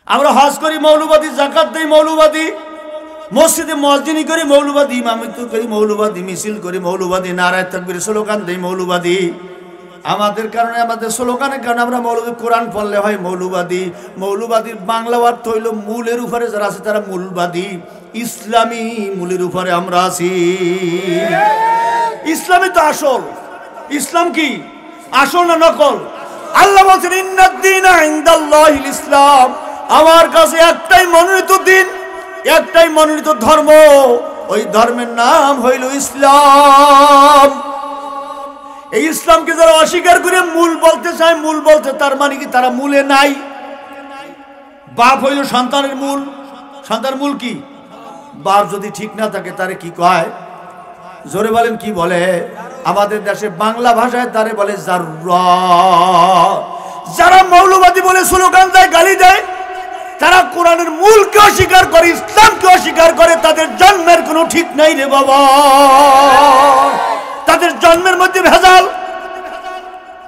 আমরা হজ করি মৌলবাদী, জাকাত দেই মৌলবাদী, মসজিদে মুয়াজ্জিনি করি মৌলবাদী, ইমামতি করি মৌলবাদী, মিছিল করি মৌলবাদী, নারায়ে তাকবীর স্লোগান দেই মৌলবাদী। আমাদের কারণে, আমাদের স্লোগানের কারণে আমরা মৌলবাদী। কোরআন পড়লে হয় মৌলবাদী। মৌলবাদীর বাংলা অর্থ হইল মূলের উপরে যারা আছে তারা মূলবাদী। ইসলামী মূলের উপরে আমরা আছি। ইসলামই তো আসল। ইসলাম কি আসল না নকল? আল্লাহ বলছেন ইন্নাদ-দীনা ইনদাল্লাহিল ইসলাম, আমার কাছে একটাই মনোনীত দিন, একটাই মনোনীত ধর্ম, ওই ধর্মের নাম হইল ইসলাম। এই ইসলামকে যারা অস্বীকার করে মূল বলতে চায়, মূল বলতে তার মানে কি তারা মূলে নাই। বাপ হইল সন্তানের মূল। সন্তানের মূল কি? বাপ যদি ঠিক না থাকে তারে কি কয়? জোরে বলেন কি বলে? আমাদের দেশে বাংলা ভাষায় তারে বলে জাররা। যারা মৌলবাদী বলে স্লোগান দেয়, গালি দেয়, তারা কোরআনের মূলকে অস্বীকার করে, ইসলামকে অস্বীকার করে। তাদের জন্মের কোনো ঠিক নাই রে বাবা। তাদের জন্মের মধ্যে ভেজাল,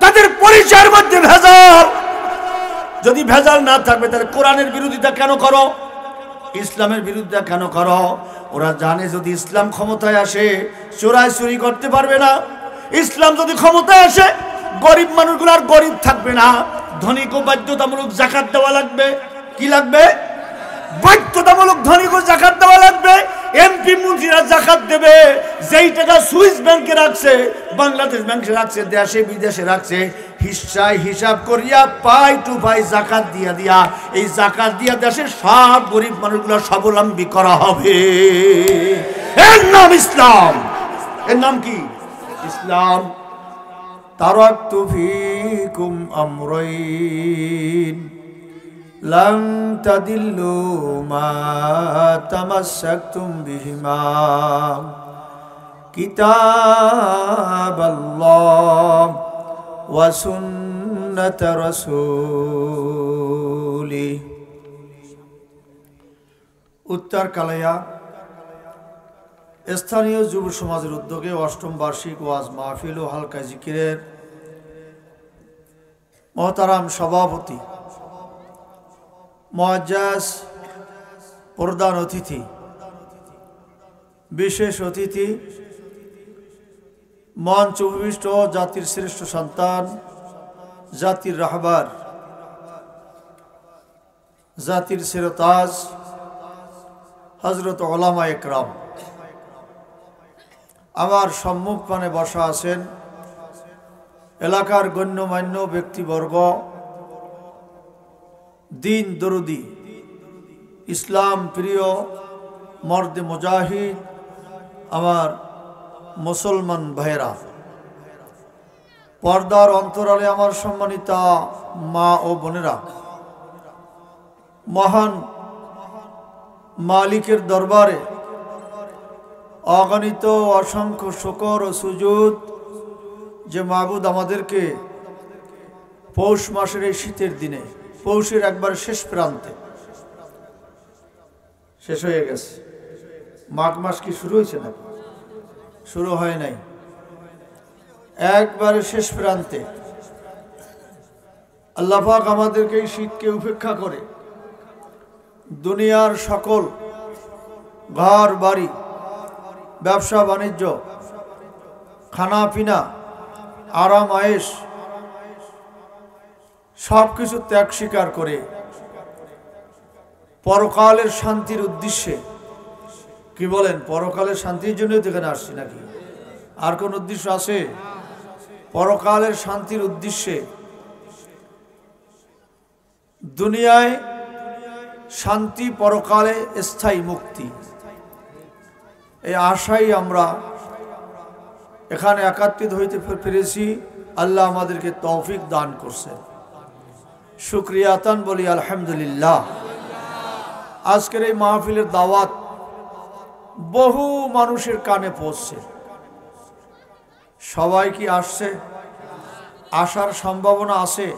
তাদের পরিচয়ের মধ্যে ভেজাল। যদি ভেজাল না থাকবে তাহলে কোরআনের বিরোধিতা কেন করো? ইসলামের বিরুদ্ধে কেন করো? ওরা জানে যদি ইসলাম ক্ষমতায় আসে চোরাই চুরি করতে পারবে না। ইসলাম যদি ক্ষমতায় আসে গরিব মানুষগুলো আর গরিব থাকবে না। ধনীকে বাধ্যতামূলক যাকাত দেওয়া লাগবে। কি লাগবে? বাধ্যতামূলক ধনীকে যাকাত দেওয়া লাগবে। এমপি মন্ত্রীরা যাকাত দেবে। যেই টাকা সুইস ব্যাংকে রাখছে, বাংলাদেশ ব্যাংকে রাখছে, দেশে বিদেশে রাখছে, হিসাব করিয়া পাই টু পাই যাকাত দিয়া দিয়া, এই যাকাত দিয়া দেশের সব গরিব মানুষগুলো স্বাবলম্বী করা হবে। এর নাম ইসলাম। এর নাম কি? ইসলাম। তারাকতু ফীকুম আমরাইন লান তাদিল্লু মা তামাসসাকতুম বিহিমা কিতাবাল্লাহ ওয়া সুন্নাত রাসূলি। উত্তর কালাইয়া স্থানীয় যুব সমাজের উদ্যোগে অষ্টম বার্ষিক ওয়াজ মাহফিল ও হালকা জিকিরের মহতারাম সভাপতি, মুআজ্জাজ প্রধান অতিথি, বিশেষ অতিথি, মঞ্চ উপবিষ্ট জাতির শ্রেষ্ঠ সন্তান, জাতির রাহবার, জাতির সিরতাজ হযরত উলামা একরাম, আমার সম্মুখপানে বসা আছেন এলাকার গণ্যমান্য ব্যক্তিবর্গ, দিন দরদি, ইসলাম প্রিয় মর্দে মুজাহিদ, আমার মুসলমান ভাইরা, পর্দার অন্তরালে আমার সম্মানিতা মা ও বোনেরা, মহান মালিকের দরবারে অগণিত অসংখ্য শুকর ও সুজুদ যে মাবুদ আমাদেরকে পৌষ মাসের এই শীতের দিনে, পৌষের একবার শেষ প্রান্তে, শেষ হয়ে গেছে, মাঘ মাস কি শুরু হয়েছে না? শুরু হয় নাই, একবারে শেষ প্রান্তে আল্লাহ পাক আমাদেরকে এই শীতকে উপেক্ষা করে দুনিয়ার সকল ঘর বাড়ি, ব্যবসা বাণিজ্য, খানা পিনা, আরাম আয়েশ সব কিছু ত্যাগ স্বীকার করে পরকালের শান্তির উদ্দেশ্যে, কি বলেন, পরকালের শান্তির জন্যই তো এখানে আসছি নাকি? আর কোন উদ্দেশ্য আছে? পরকালের শান্তির উদ্দেশ্যে, দুনিয়ায় শান্তি, পরকালে স্থায়ী মুক্তি, এই আশাই আমরা এখানে একত্রিত হইতে পেরেছি। আল্লাহ আমাদেরকে তৌফিক দান করছেন, শুকরিয়াতান বলি আলহামদুলিল্লাহ। আজকের এই মাহফিলের দাওয়াত বহু মানুষের কানে পৌঁছছে। সবাই কি আসছে? আসার সম্ভাবনা আছে?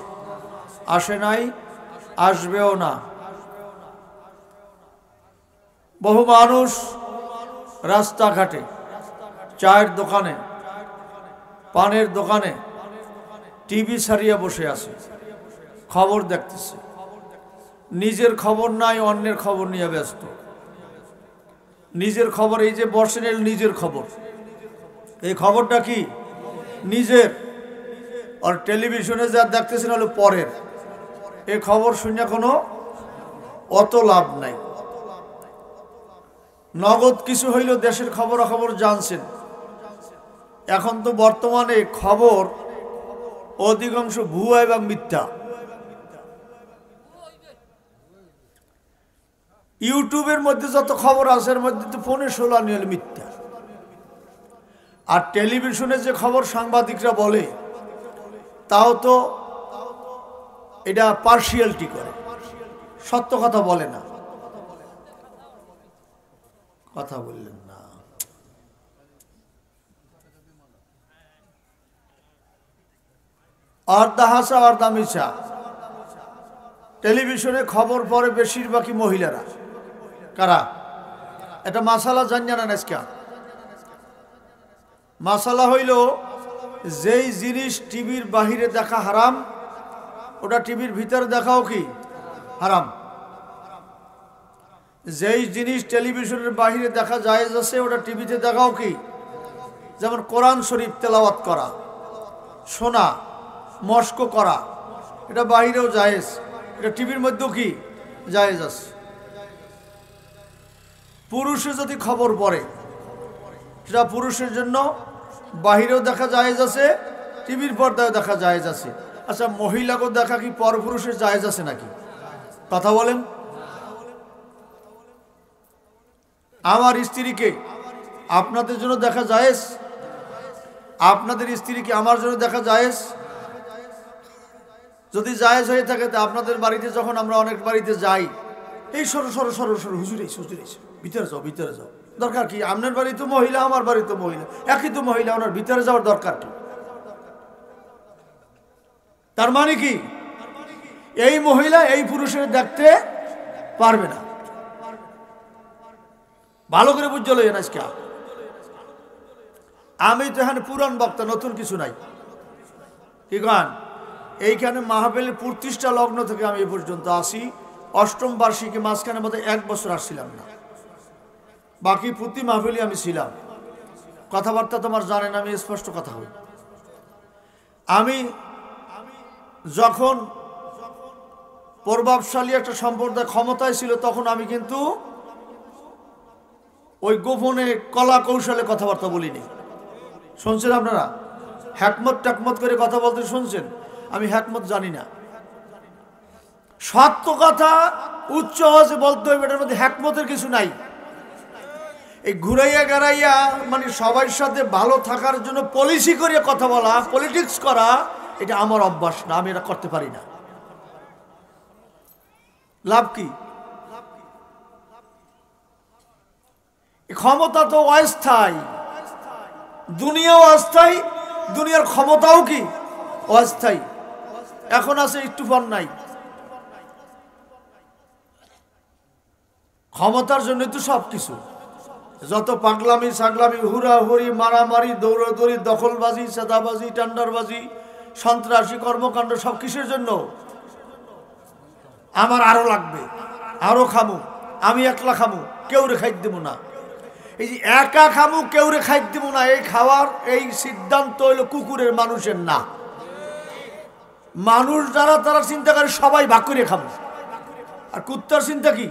আসে নাই, আসবেও না। বহু মানুষ রাস্তাঘাটে, চায়ের দোকানে, পানের দোকানে টিভি ছাড়িয়ে বসে আছে, খবর দেখতেছে। নিজের খবর নাই, অন্যের খবর নিয়ে ব্যস্ত। নিজের খবর, এই যে বসেন, নিজের খবর, এই খবরটা কি নিজের, আর টেলিভিশনে যা দেখতেছেন হলো পরের। এই খবর শুনে কোনো অত লাভ নাই। নগদ কিছু হইল দেশের খবর জানছেন। এখন তো বর্তমানে খবর অধিকাংশ ভুয়া এবং মিথ্যা। ইউটিউবের মধ্যে যত খবর আছে এর মধ্যে তো ফোনে 16 নিয়ে মিথ্যা। আর টেলিভিশনে যে খবর সাংবাদিকরা বলে তাও তো এটা পার্সিয়ালিটি করে, সত্য কথা বলে না। কথা বললেন না। অর্ধা হাসা অর্ধা মিছা। টেলিভিশনে খবর পড়ে বেশিরভাগই মহিলারা। কারা? এটা মাসালা জানেন না আজকে? মাসালা হইল যেই জিনিস টিভির বাহিরে দেখা হারাম, ওটা টিভির ভিতরে দেখাও কি হারাম। যেই জিনিস টেলিভিশনের বাহিরে দেখা জায়েজ আছে, ওটা টিভিতে দেখাও কি। যেমন কোরআন শরীফ তেলাওয়াত করা, শোনা, মস্ক করা, এটা বাহিরেও জায়েজ, এটা টিভির মধ্যেও কি জায়েজ আছে। পুরুষে যদি খবর পড়ে সেটা পুরুষের জন্য বাহিরেও দেখা জায়েজ আছে, টিভির পর্দায় দেখা জায়েজ আছে। আচ্ছা, মহিলাকেও দেখা কি পরপুরুষের জায়েজ আছে নাকি? কথা বলেন। আমার স্ত্রীকে আপনাদের জন্য দেখা জায়েজ? আপনাদের স্ত্রীকে আমার জন্য দেখা জায়েজ? যদি জায়েজ হয়ে থাকে তা আপনাদের বাড়িতে যখন আমরা অনেক বাড়িতে যাই, এই সরো সরো সরো সরো, হুজুর এসে, ভিতরে যাও, ভিতরে যাও। দরকার কি? আপনার বাড়ি তো মহিলা, আমার বাড়ি তো মহিলা, একই তো মহিলা, ওনার ভিতরে যাওয়ার দরকার কি? তার মানে কি এই মহিলা এই পুরুষের দেখতে পারবে না। ভালো করে বুঝতে লইয়েন। আজকে আমি তো এখানে পুরান বক্তা, নতুন কিছু নাই। কি গান? এইখানে মাহফিলের প্রতিষ্ঠা লগ্ন থেকে আমি এ পর্যন্ত আসি, অষ্টম বার্ষিকী মাঝখানের মধ্যে 1 বছর আসছিলাম না, বাকি প্রতি মাহফিলে আমি ছিলাম। কথাবার্তা তোমার জানেন, আমি স্পষ্ট কথা বলি। আমি যখন প্রভাবশালী একটা সম্প্রদায় ক্ষমতায় ছিল, তখন আমি কিন্তু ওই গোপনে কলা কৌশলে কথাবার্তা বলিনি। শুনছেন আপনারা? হ্যাকমত ট্যাকমত করে কথা বলতে শুনছেন? আমি হ্যাকমত জানি না। সত্য কথা উচ্চ আওয়াজে বলতে হবে, এটার মধ্যে হ্যাকমতের কিছু নাই। এই ঘুরাইয়া গাড়াইয়া মানে সবার সাথে ভালো থাকার জন্য পলিসি করে কথা বলা, পলিটিক্স করা, এটা আমার অভ্যাস না, আমি এটা করতে পারি না। লাভ কি? ক্ষমতা তো অস্থায়ী, দুনিয়াও অস্থায়ী, দুনিয়ার ক্ষমতাও কি অস্থায়ী। এখন আছে, একটু পর নাই। ক্ষমতার জন্য তো সব কিছু, যত পাগলামি সাগলামি, হুড়াহুড়ি, মারামারি, দৌড়াদৌড়ি, দখলবাজি, সাদাবাজি, টেন্ডারবাজি, সন্ত্রাসী কর্মকাণ্ড, সব কিসের জন্য? আমার আরো লাগবে, আরো খামু, আমি একলা খামু, কেউ রে খাইতে দেবো না। এই যে একা খামু, কেউ রে খাইতে দেবো না, এই খাওয়ার এই সিদ্ধান্ত হইল কুকুরের, মানুষের না। মানুষ যারা তারা চিন্তা করে সবাই ভাগ করে খাবো, আর কুত্তার চিন্তা কি?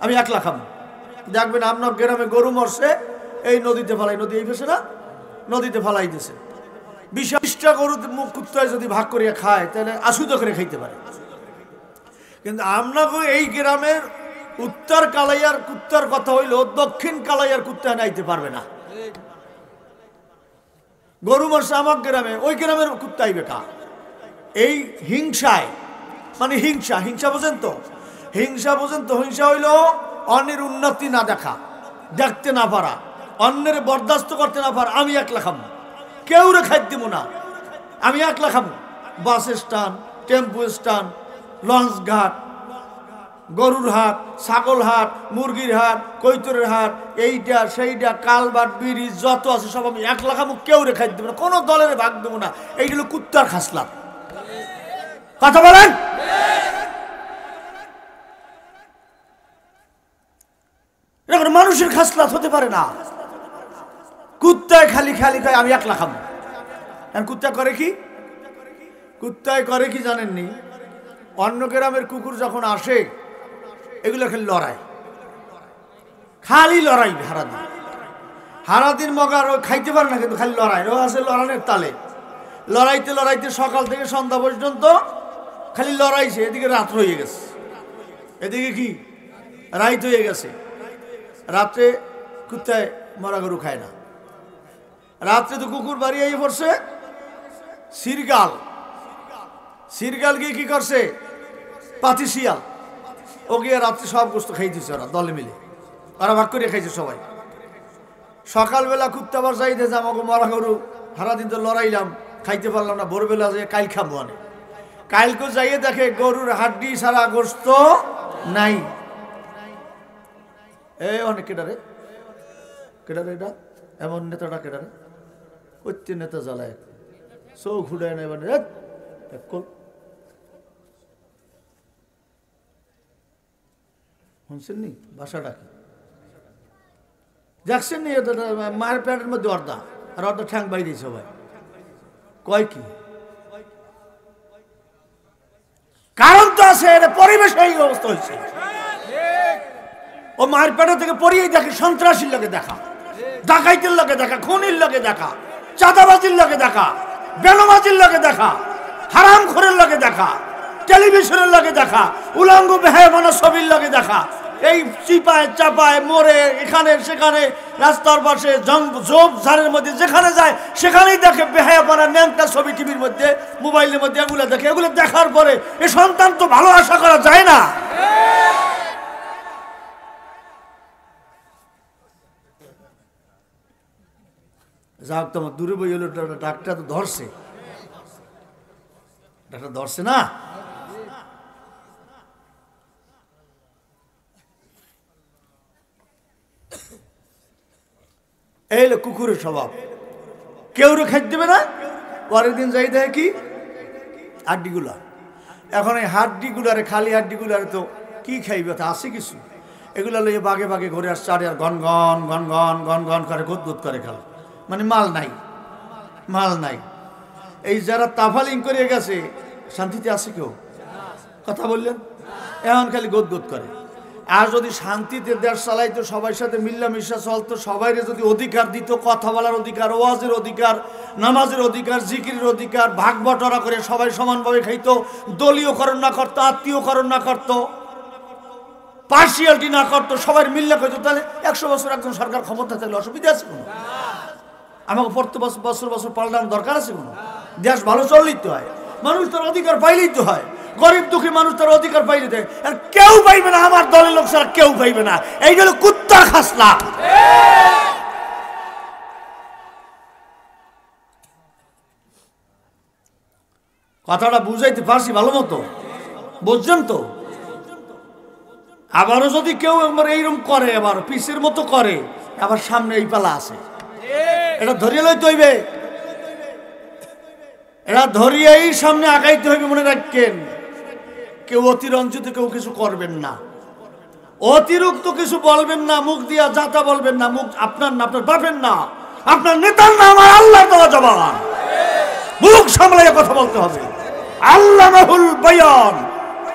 আমি একলা খাবো। দেখবেন আপনার গ্রামে গরু মরছে, এই নদীতে ফেলাই, নদী এই ফেসে না, নদীতে ফেলাই দিছে। 20টা গরু কুত্তায় যদি ভাগ করিয়া খায় তাহলে আশুদ্ধ করে খাইতে পারে। কিন্তু আমরা এই গ্রামের উত্তর কালাইয়ার কুত্তার কথা হইল, দক্ষিণ কালাইয়ার কুত্তা নাইতে পারবে না। গরু মরছে আমার গ্রামে, ওই গ্রামের কুত্তা আইবে কা? এই হিংসায়, মানে হিংসা, হিংসা বোঝেন তো? হিংসা বোঝেন তো? হিংসা হইল অন্যের উন্নতি না দেখা, দেখতে না পারা, অন্যের বরদাস্ত করতে না পারা। আমি একলা খাবো, কেউ রে খাইতে দিব না, আমি একলা খাবো। বাস স্ট্যান্ড, টেম্পু স্ট্যান্ড, লঞ্চ ঘাট, গরুর হাট, ছাগল হাট, মুরগির হাট, কৈতরের হাট, এইটা সেইটা, কালবাট, ব্রিজ যত আছে সব আমি একলা খাবো, কেউ রে খাইতে দেবো না, কোনো দলের ভাগ দেবো না। এইগুলো কুত্তার খাসলাম। কথা বলেন। মানুষের খাসলাত হতে পারে না। কুত্তায় খালি খালি খায় আমি একলা খাবো। কুত্তা করে কি? কুত্তায় করে কি জানেননি? অন্য গ্রামের কুকুর যখন আসে এগুলো খালি লড়াই, খালি লড়াই হারাদিন মগার ও খাইতে পারে না, কিন্তু খালি লড়াই। ও আছে লড়ানের তালে, লড়াইতে লড়াইতে সকাল থেকে সন্ধ্যা পর্যন্ত খালি লড়াইছে। এদিকে রাত হয়ে গেছে, এদিকে কি রাইত হয়ে গেছে। রাত্রে কুত্তায় মরা গরু খায় না। রাত্রে তো কুকুর বাড়ি আইয়ে পড়ছে। সিরগাল গিয়ে কি করছে? পাতি শিয়াল ও গিয়ে রাত্রে সব গোস্ত খাইতেছে। ওরা দলে মিলে ওরা ভাগ করে খাইছে সবাই। সকালবেলা কুত্তা আবার যাইতে যে আমাকে মরা গরু সারাদিন তো লড়াইলাম, খাইতে পারলাম না, ভোরবেলা যে কাইল খাবো আনে। কাইলকে যাইয়ে দেখে গরুর হাড্ডি সারা গোস্ত নাই। অনেক কেটারে এটা এমন নেতাটা কেটারে কইতে নেতা জ্বালায় চৌ ঘুরায় না। এবার শুনছেন নি বাসাটা কি দেখছেন নি? মায়ের প্যান্টের মধ্যে অর্ধা আর অর্ধা ঠ্যাং বাড়ি দিয়েছে সবাই। কয় কি কারণ তো আছে, এটা পরিবেশ এই অবস্থা হয়েছে। ও মায়ের পেটা থেকে পড়িয়েই দেখে সন্ত্রাসীর লোকে দেখা, ডাকাইতের লোকে দেখা, খুনির লোকে দেখা, চাঁদাবাজির লোকে দেখা, বেনমাজির লোকে দেখা, হারামখোরের লোকে দেখা, টেলিভিশনের লোকে দেখা, উলঙ্গ বেহায়ামানা ছবির লোকে দেখা। এই চিপায় চাপায় মোড়ে এখানে সেখানে রাস্তার পাশে ঝোপ ঝাড়ের মধ্যে যেখানে যায় সেখানেই দেখে বেহায়ামানা ন্যাংটা ছবি টিভির মধ্যে, মোবাইলের মধ্যে এগুলো দেখে। এগুলো দেখার পরে এ সন্তান তো ভালো আশা করা যায় না। যাক, তোমার দূরে বই হলো ডাক্তার তো ধরছে, ডাক্তার ধরছে না। এই হলো কুকুরের স্বভাব, কেউ খাইতে দেবে না। পরের দিন যাই দেখে কি হাড্ডিগুলা। এখন এই হাড্ডিগুলারে, খালি হাড্ডিগুলারে তো কি খাইবে, তা আছে কিছু। এগুলা লইয়ে বাগে বাগে ঘুরে আসছে আর ঘন ঘন ঘন ঘন ঘন ঘন করে গদগদ করে খেলা, মানে মাল নাই। এই যারা তাফালিং করে গেছে শান্তিতে আছে কেউ? কথা বললেন, এখন খালি গদগদ করে। আর যদি শান্তিতে দেশ চালাইতো, সবার সাথে মিল্লামিশা চলতো, সবাই যদি অধিকার দিত, কথা বলার অধিকার, ওয়াজের অধিকার, নামাজের অধিকার, জিকিরের অধিকার, ভাগ বটরা করে সবাই সমানভাবে খাইতো, দলীয়করণ না করতো, আত্মীয়করণ না করতো, পার্সিয়ালিটি না করতো, সবাই মিল্লা খাইতো, তাহলে 100 বছর একজন সরকার ক্ষমতা থাকলে অসুবিধা আছে কোনো? আমাকে প্রত্যেক বছর পাল্টানোর দরকার আছে কোনো? দেশ ভালো চললেই তো হয়, মানুষ তার অধিকার পাইলেই তো হয়। গরিব দুঃখী মানুষ তার অধিকার পাইলে দেয়, আর কেউ পাইবে না, আমার দলের লোক ছাড়া কেউ পাইবে না। এই হলো কুত্তার খাসলা। কথাটা বুঝাইতে পারছি ভালো মতো? বুঝছেন তো? আবারও যদি কেউ এইরকম করে, আবার পিসের মতো করে, আবার সামনে এই পালা আছে, এটা ধরিয়ে লইতে হইবে, এটা ধরিয়েই সামনে আগাইতে হইবে। মনে রাখেন, কেউ অতিরঞ্জিত কেউ কিছু করবেন না, অতিরিক্ত কিছু বলবেন না, মুখ দিয়া যাতা বলবেন না। মুখ আপনার না, আপনার বাপের না, আপনার নেতার না, আমার আল্লাহর দেওয়া জবান। মুখ সামলাইয়া কথা বলতে হবে। আল্লাহ মাহুল বয়ান,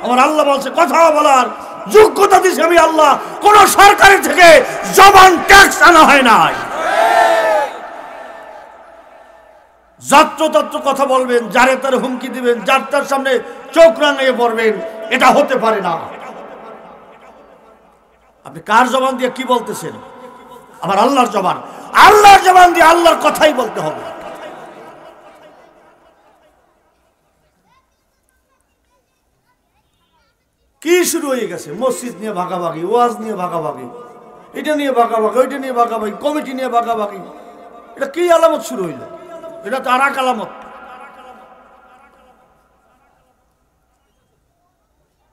আমার আল্লাহ বলছে কথা বলার যোগ্যতা দিয়েছে আমি আল্লাহ। কোন সরকারের থেকে জবান ট্যাক্স আনা হয় নাই। যত্রতত্র কথা বলবেন, যারে তার হুমকি দিবেন, যার তার সামনে চোখ রাঙিয়ে পড়বেন, এটা হতে পারে না। আপনি কার জবান দিয়ে কি বলতেছেন? আমার আল্লাহর জবান। আল্লাহর জবান দিয়ে আল্লাহর কথাই বলতে হবে। কি শুরু হয়ে গেছে? মসজিদ নিয়ে ভাগাভাগি, ওয়াজ নিয়ে ভাগাভাগি, এটা নিয়ে ভাগাভাগি, ওইটা নিয়ে ভাগাভাগি, কমিটি নিয়ে ভাগাভাগি। এটা কি আলামত শুরু হইল? এটা তো আর এক আলামত।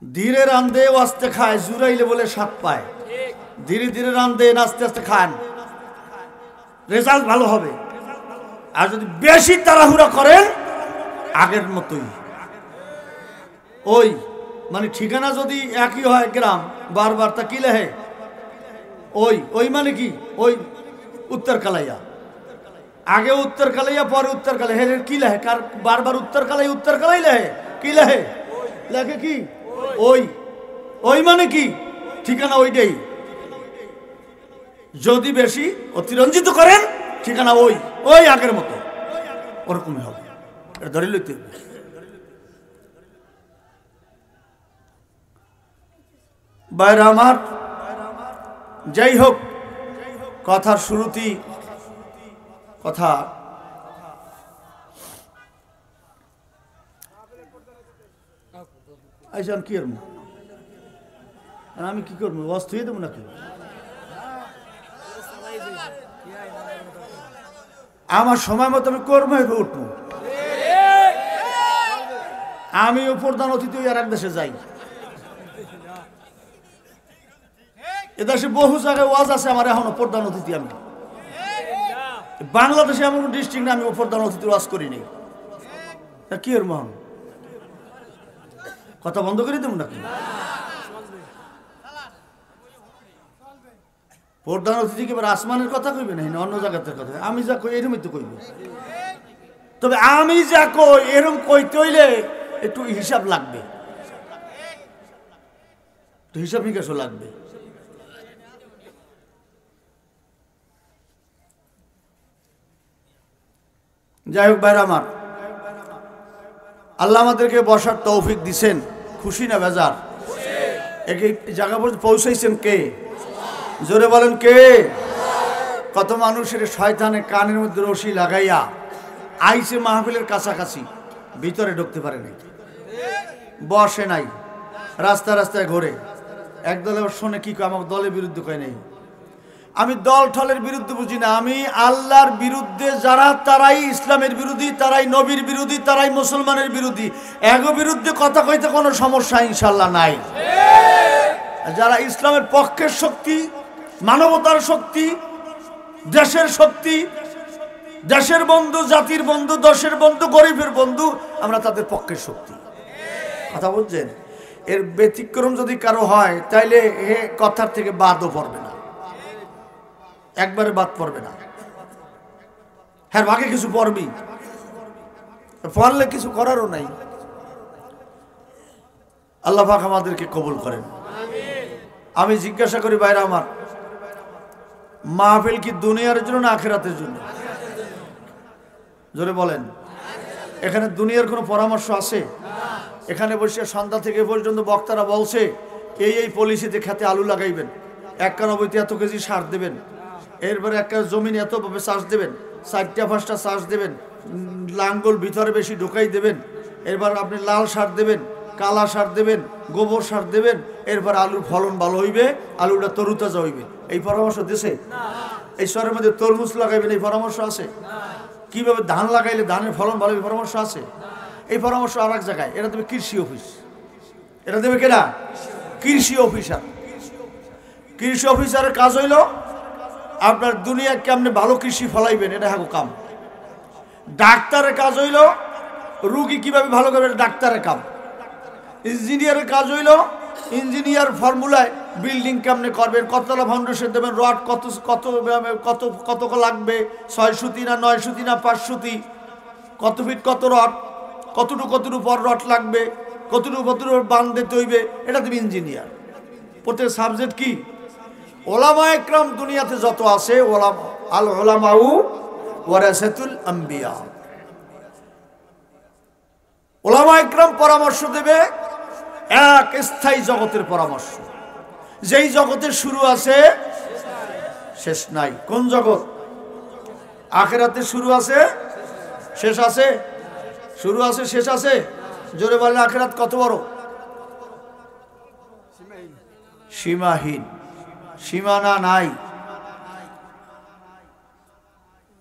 ধীরে রান্ধে আস্তে খায়, জুড়াইলে বলে স্বাদ পায়। ধীরে ধীরে রান্ধে আস্তে আস্তে খান, রেজাল্ট ভালো হবে। আর যদি বেশি তাড়াহুড়া করেন, আগের মতোই ওই মানে ঠিকানা যদি একই হয় গ্রাম, বারবার তা কি লেহে ওই ওই মানে কি? ওই উত্তর কালাইয়া, আগে উত্তর কালাইয়া পরে উত্তর কালাই। হে কি লেহে? কার বারবার উত্তর কালাই লেহে? কি লেহে? লেখে কি? ওই ওই মানে কি? ঠিকানা ওইটাই। যদি বেশি অতিরঞ্জিত করেন ঠিকানা ওই ওই আগের মতো ওরকমই হবে। এটা ধরে লইতে হবে। বাইরে আমার, যাই হোক, কথার শুরুতেই কথা আইসান কি করবো? আমি কি করবো? ওয়াজ থুয়ে দেবো নাকি? আমার সময় মতো আমি কর্ম হয়ে উঠবো। আমি প্রধান অতিথি আর এক দেশে যাই। এদেশে বহু জায়গায় ওয়াজ আছে, আমার এখনো প্রধান অতিথি। আমি বাংলাদেশে এমন ডিস্ট্রিক্ট না আমি প্রধান অতিথি ওয়াজ করিনি। কি এর মহান কথা বন্ধ করে দেবো নাকি? প্রধান অতিথি কি আসমানের কথা কইবে না, অন্য জায়গাতে কথা? আমি যা কই এরকমই তো কইবে। তবে আমি যা কই এরকম কইতে হইলে একটু হিসাব লাগবে, একটু হিসাব নিকাশও লাগবে। যাই হোক ভাইরা আমার, আল্লাহ আমাদেরকে বসার তৌফিক দিছেন। খুশি না বেজার? এই জায়গা পর্যন্ত পৌঁছাইছেন কে? জোরে বলেন কে? কত মানুষের শয়তানে কানের মধ্যে রশি লাগাইয়া আইসে মাহফিলের কাছাকাছি, ভিতরে ঢুকতে পারে নাই, বসে নাই, রাস্তায় রাস্তায় ঘোরে। একদলে শোনে কি কয়, আমার দলের বিরুদ্ধে কয় নাই। আমি দল ঠলের বিরুদ্ধে বুঝি না। আমি আল্লাহর বিরুদ্ধে যারা, তারাই ইসলামের বিরোধী, তারাই নবীর বিরোধী, তারাই মুসলমানের বিরোধী। এগো বিরুদ্ধে কথা কইতে কোনো সমস্যা ইনশাল্লাহ নাই। যারা ইসলামের পক্ষের শক্তি, মানবতার শক্তি, দেশের শক্তি, দেশের বন্ধু, জাতির বন্ধু, দশের বন্ধু, গরিবের বন্ধু, আমরা তাদের পক্ষের শক্তি। কথা বলছেন? এর ব্যতিক্রম যদি কারো হয় তাইলে এ কথার থেকে বাদও পড়বে না, একবারে বাদ পড়বে না। হ্যাঁ, ভাগে কিছু পড়বি, পড়লে কিছু করারও নাই। আল্লাহ পাক আমাদেরকে কবুল করেন। আমি জিজ্ঞাসা করি ভাইরা আমার, মাহফিল কি দুনিয়ার জন্য না আখিরাতের জন্য? জোরে বলেন। এখানে দুনিয়ার কোনো পরামর্শ আছে? এখানে বসে সন্ধ্যা থেকে পর্যন্ত বক্তারা বলছে এই পলিসিতে খেতে আলু লাগাইবেন, 91 এত কেজি সার দেবেন, এরপরে একটা জমিন এতভাবে চাষ দেবেন, 4টা-5টা চাষ দেবেন, লাঙ্গল ভিতরে বেশি ঢোকাই দেবেন, এরপর আপনি লাল সার দেবেন, কালা সার দেবেন, গোবর সার দেবেন, এরপর আলুর ফলন ভালো হইবে, আলুটা তরুতাজা হইবে। এই পরামর্শ দিছে? এই শহরের মধ্যে তরমুজ লাগাইবেন, এই পরামর্শ আছে? কিভাবে ধান লাগাইলে ধানের ফলন ভালো হবে, পরামর্শ আছে? এই পরামর্শ আর এক জায়গায়। এটা দেবে কৃষি অফিস। এটা দেবে কেনা? কৃষি অফিসার। কৃষি অফিসারের কাজ হইল আপনার দুনিয়া কেমনে ভালো কৃষি ফলাইবেন, এটা হ্যাঁ কাম। ডাক্তারের কাজ হইল রুগী কিভাবে ভালো করবেন, ডাক্তারের কাম। ইঞ্জিনিয়ারের কাজ হইল ইঞ্জিনিয়ার ফর্মুলায় বিল্ডিং কেমনে করবেন, কতলা ফাউন্ডেশন দেবেন, রড কত কত কত কত লাগবে, 6 সুতি না 9 সুতি না 5 সুতি, কত ফিট কত রড, কতটুকু পর রড লাগবে, কতটুকু বাঁধ দিতে হইবে, এটা দেবে ইঞ্জিনিয়ার। প্রত্যেক সাবজেক্ট কি? ওলামা একরাম দুনিয়াতে যত আছে, আল ওলামাউ ওয়ারাসাতুল আম্বিয়া। ওলামা একরাম পরামর্শ দেবে এক স্থায়ী জগতের পরামর্শ, যেই জগতের শুরু আছে শেষ নাই। কোন জগৎ? আখিরাতে শুরু আছে শেষ আছে? শুরু আছে শেষ আছে? জোরে বলেন, আখিরাত কত বড়? সীমাহীন, সীমানা নাই।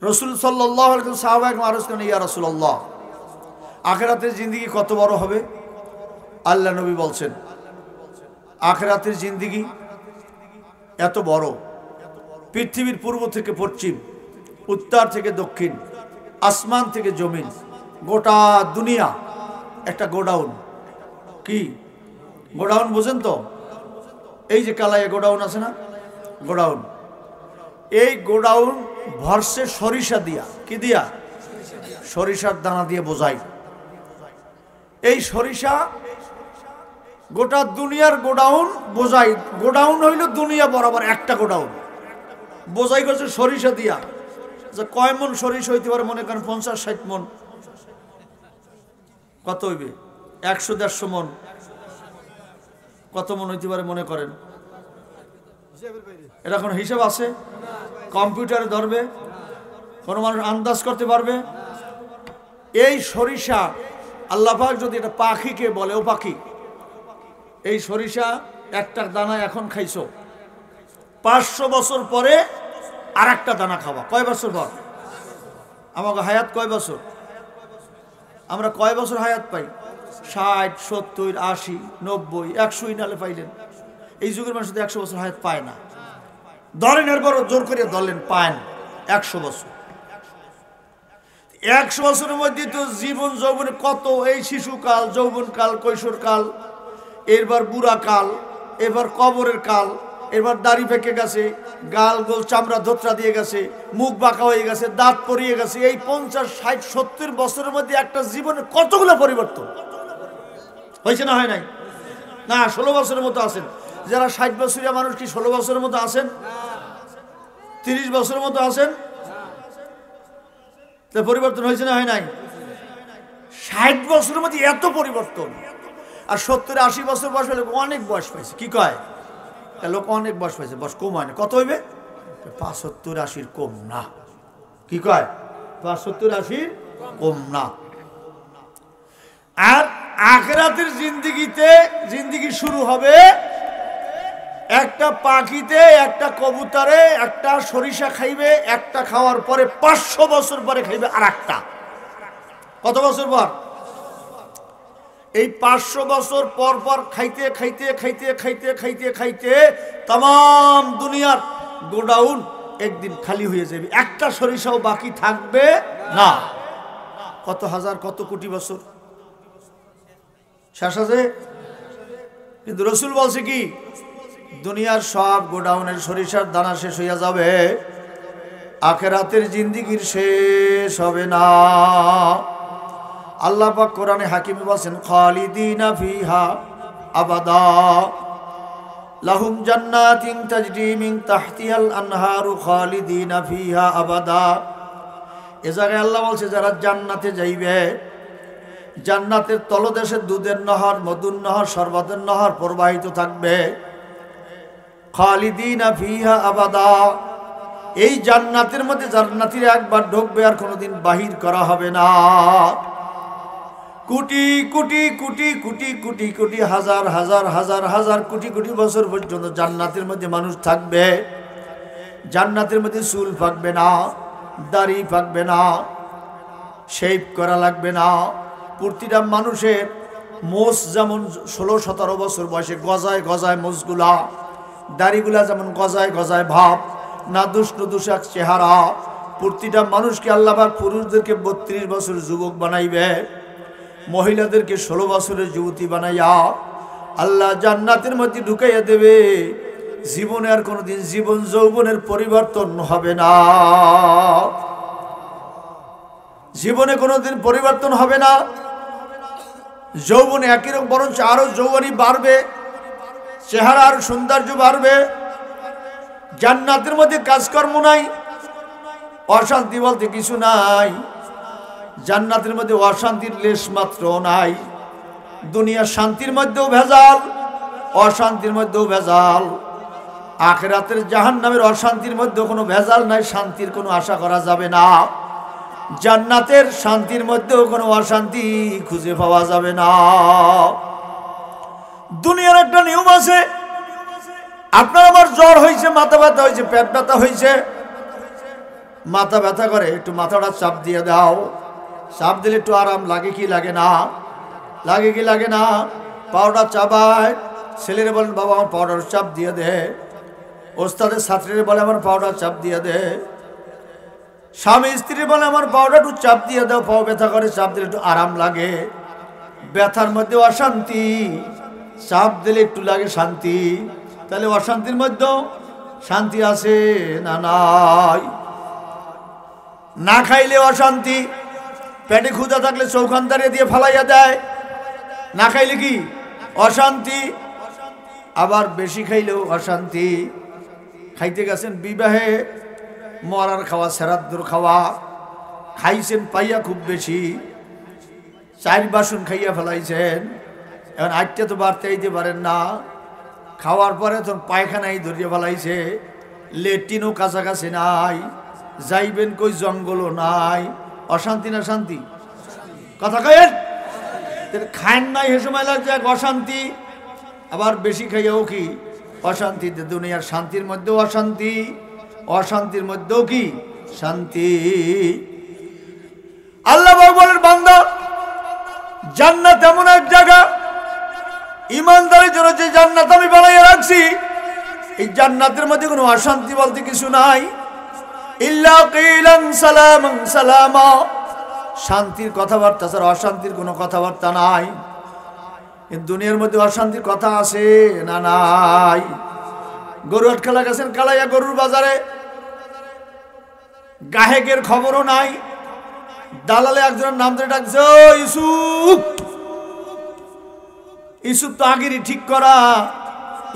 রাসূল সাল্লাল্লাহু আলাইহি ওয়াসাল্লাম সাহাবায়ে আরজ করেন, ইয়া রাসূলুল্লাহ, আখিরাতের জিন্দেগি কত বড় হবে? আল্লাহ নবী বলছেন, আখিরাতের জিন্দেগি এত বড়, পৃথিবীর পূর্ব থেকে পশ্চিম, উত্তর থেকে দক্ষিণ, আসমান থেকে জমিন, গোটা দুনিয়া একটা গোডাউন। কি গোডাউন বোঝেন তো? এই যে কালাইয়া গোডাউন আছে না, গোডাউন। এই গোডাউন ভরসে সরিষা দিয়া, কি দিয়া? সরিষার দানা দিয়ে বোঝাই। এই সরিষা গোটা দুনিয়ার গোডাউন বোঝাই। গোডাউন হইল দুনিয়া বরাবর একটা গোডাউন, বোঝাই করছে সরিষা দিয়া। যে কয় মন সরিষা হইতে পারে? মনে করেন 50-60 মন। কত হইবে? 100-150 মন। কত মন হইতে পারে মনে করেন? এটা কোনো হিসাব আছে? কম্পিউটারে ধরবে? কোনো মানুষ আন্দাজ করতে পারবে? এই সরিষা আল্লাহ পাক যদি এটা পাখিকে বলে, ও পাখি, এই সরিষা একটা দানা এখন খাইছো, 500 বছর পরে আর একটা দানা খাওয়া। কয় বছর পর? আমাকে হায়াত কয় বছর? আমরা কয় বছর হায়াত পাই? 60, 70, 80, 90, 100 নালে পাইলেন। এই যুগের মানুষ 100 বছর হায়াত পায় না। ধরেন এরপর জোর করে ধরলেন পায় না 100 বছর। 100 বছরের মধ্যে তো জীবন যৌবনে কত, এই শিশুকাল, যৌবনকাল, কৈশোরকাল, এরবার বুড়াকাল, এবার কবরের কাল, এবার দাড়ি পেকে গেছে, গাল গোল চামড়া ধোত্রা দিয়ে গেছে, মুখ বাঁকা হয়ে গেছে, দাঁত পড়িয়ে গেছে। এই 50, 60, 70 বছরের মধ্যে একটা জীবনে কতগুলো পরিবর্তন হয়েছে না? হয় নাই? না, 16 বছরের মতো আছেন। যারা 60 বছরিয়া মানুষ কি 16 বছরের মতো আছেন? 30 বছরের মতো আছেন? পরিবর্তন হয়েছে না? হয় নাই? 60 বছরের মধ্যে এত পরিবর্তন। আর 70-80 বছর বয়স হলে অনেক বয়স পাইছে। কি কয়? লোক অনেক বয়স পাইছে, বয়স কম হয় না। কত হইবে? 75-80 কম না। কি কয়? 75-80 কম না। আর আখিরাতের জিন্দিগি শুরু হবে একটা পাখিতে, একটা কবুতরে একটা সরিষা খাইবে, একটা খাওয়ার পরে 500 বছর পরে খাইবে আর একটা। কত বছর পর? এই 500 বছর পর পর খাইতে খাইতে খাইতে খাইতে খাইতে খাইতে তাম দুনিয়ার গোডাউন একদিন খালি হয়ে যাবে, একটা সরিষাও বাকি থাকবে না। কত হাজার, কত কোটি বছর শেষ আছে। কিন্তু রসুল বলছে কি? দুনিয়ার সব গোডাউনের সরিষার দানা শেষ হইয়া যাবে, আখিরাতের জিন্দিগির শেষ হবে না। আল্লাহ পাক কোরআনে হাকিমে বলেন, খালিদিনা ফিহা আবাদা লাহুম জান্নাতিন তাজরি মিন তাহতিহাল আনহারু খালিদিনা ফিহা আবাদা। এ জায়গায় আল্লাহ বলছে যারা জান্নাতে যাইবে, জান্নাতের তলদেশে দুধের নহর, মধুর নহর, শরবতের নহর প্রবাহিত থাকবে। খালিদিনা ফিহা আবাদা, এই জান্নাতের মধ্যে জান্নাতীরা একবার ঢুকবে আর কোনোদিন বাহির করা হবে না। কোটি কোটি কোটি কোটি কোটি কোটি হাজার হাজার হাজার হাজার কোটি কোটি বছর পর্যন্ত জান্নাতের মধ্যে মানুষ থাকবে। জান্নাতের মধ্যে চুল পাকবে না, দাড়ি পাকবে না, শেভ করা লাগবে না। প্রতিটা মানুষের মোষ যেমন 16-17 বছর বয়সে গজায় গজায় মোষগুলা, দাড়িগুলা যেমন গজায় গজায় ভাব, না দুষ্ণুদুষাক চেহারা। প্রতিটা মানুষকে আল্লাহ পাক পুরুষদেরকে 32 বছর যুবক বানাইবে, মহিলাদেরকে 16 বছরের যুবতী বানাইয়া আল্লাহ জান্নাতের মধ্যে ঢুকাইয়া দেবে। জীবনে আর কোনোদিন জীবন যৌবনের পরিবর্তন হবে না, জীবনে কোনোদিন পরিবর্তন হবে না। যৌবনে একই রকম, বরঞ্চ আরো যৌবনী বাড়বে, চেহারা আর সৌন্দর্য বাড়বে। জান্নাতের মধ্যে কাজকর্ম নাই, অশান্তি বলতে কিছু নাই। জান্নাতের মধ্যে অশান্তির লেশ মাত্র নাই। দুনিয়ার শান্তির মধ্যেও ভেজাল, অশান্তির মধ্যেও ভেজাল। আখিরাতের জাহান্নামের অশান্তির মধ্যেও কোনো ভেজাল নাই, শান্তির কোনো আশা করা যাবে না। জান্নাতের শান্তির মধ্যেও কোনো অশান্তি খুঁজে পাওয়া যাবে না। দুনিয়ার একটা নিয়ম আছে, আপনার আমার জ্বর হয়েছে, মাথা ব্যথা হয়েছে, পেট ব্যথা হয়েছে, মাথা ব্যথা করে, একটু মাথাটা চাপ দিয়ে দাও। চাপ দিলে একটু আরাম লাগে কি লাগে না? লাগে কি লাগে না? পাউডার চাবায়। ছেলেরে বলেন বাবা আমার পাউডার চাপ দিয়ে দে, ওস্তাদের ছাত্রীরা বলে আমার পাউডার চাপ দিয়ে দে, স্বামী স্ত্রী বলে আমার পাউডার একটু চাপ দিয়ে দাও, পাও ব্যথা করে, চাপ দিলে একটু আরাম লাগে। ব্যথার মধ্যে অশান্তি, চাপ দিলে একটু লাগে শান্তি। তাহলে অশান্তির মধ্যেও শান্তি আছে না নাই? না খাইলে অশান্তি, পেটে ক্ষুধা থাকলে চৌখানদারে দিয়ে ফালাইয়া দেয়, না খাইলে কি অশান্তি। আবার বেশি খাইলেও অশান্তি। খাইতে গেছেন বিবাহে, মরার খাওয়া, শ্রাদ্ধর খাওয়া খাইছেন পাইয়া খুব বেশি, 4 বাসন খাইয়া ফেলাইছেন, এখন আটটা তো বাড়তে দিতে পারেন না। খাওয়ার পরে তো পায়খানাই ধরিয়ে ফেলাইছে, লেট্রিনও কাছাকাছি নাই, যাইবেন কই জঙ্গলও নাই। অশান্তি না শান্তি? কথা কয়েন। খান নাই সে সময় লাগছে এক অশান্তি, আবার বেশি খাইয়াও কি অশান্তিতে। দুনিয়ার শান্তির মধ্যেও অশান্তি, অশান্তির মধ্যেও কি শান্তি। আল্লাহ বলেন বান্দা, জান্নাত এমন এক জায়গা, ইমানদারের জন্য যে জান্নাত আমি বানাইয়া রাখছি, এই জান্নাতের মধ্যে কোনো অশান্তি বলতে কিছু নাই। ইল্লা কিলান সালামান সালামা, শান্তির কথাবার্তা ছাড়া অশান্তির কোনো কথাবার্তা নাই। কিন্তু দুনিয়ার মধ্যে অশান্তির কথা আছে না নাই? গরু আটকালা গেছেন কালাইয়া গরুর বাজারে, গাহেকের খবরও নাই। দালালে একজনের নাম ধরে ডাকছে, ইউসুফ। ইউসুফ তো আগেরই ঠিক করা,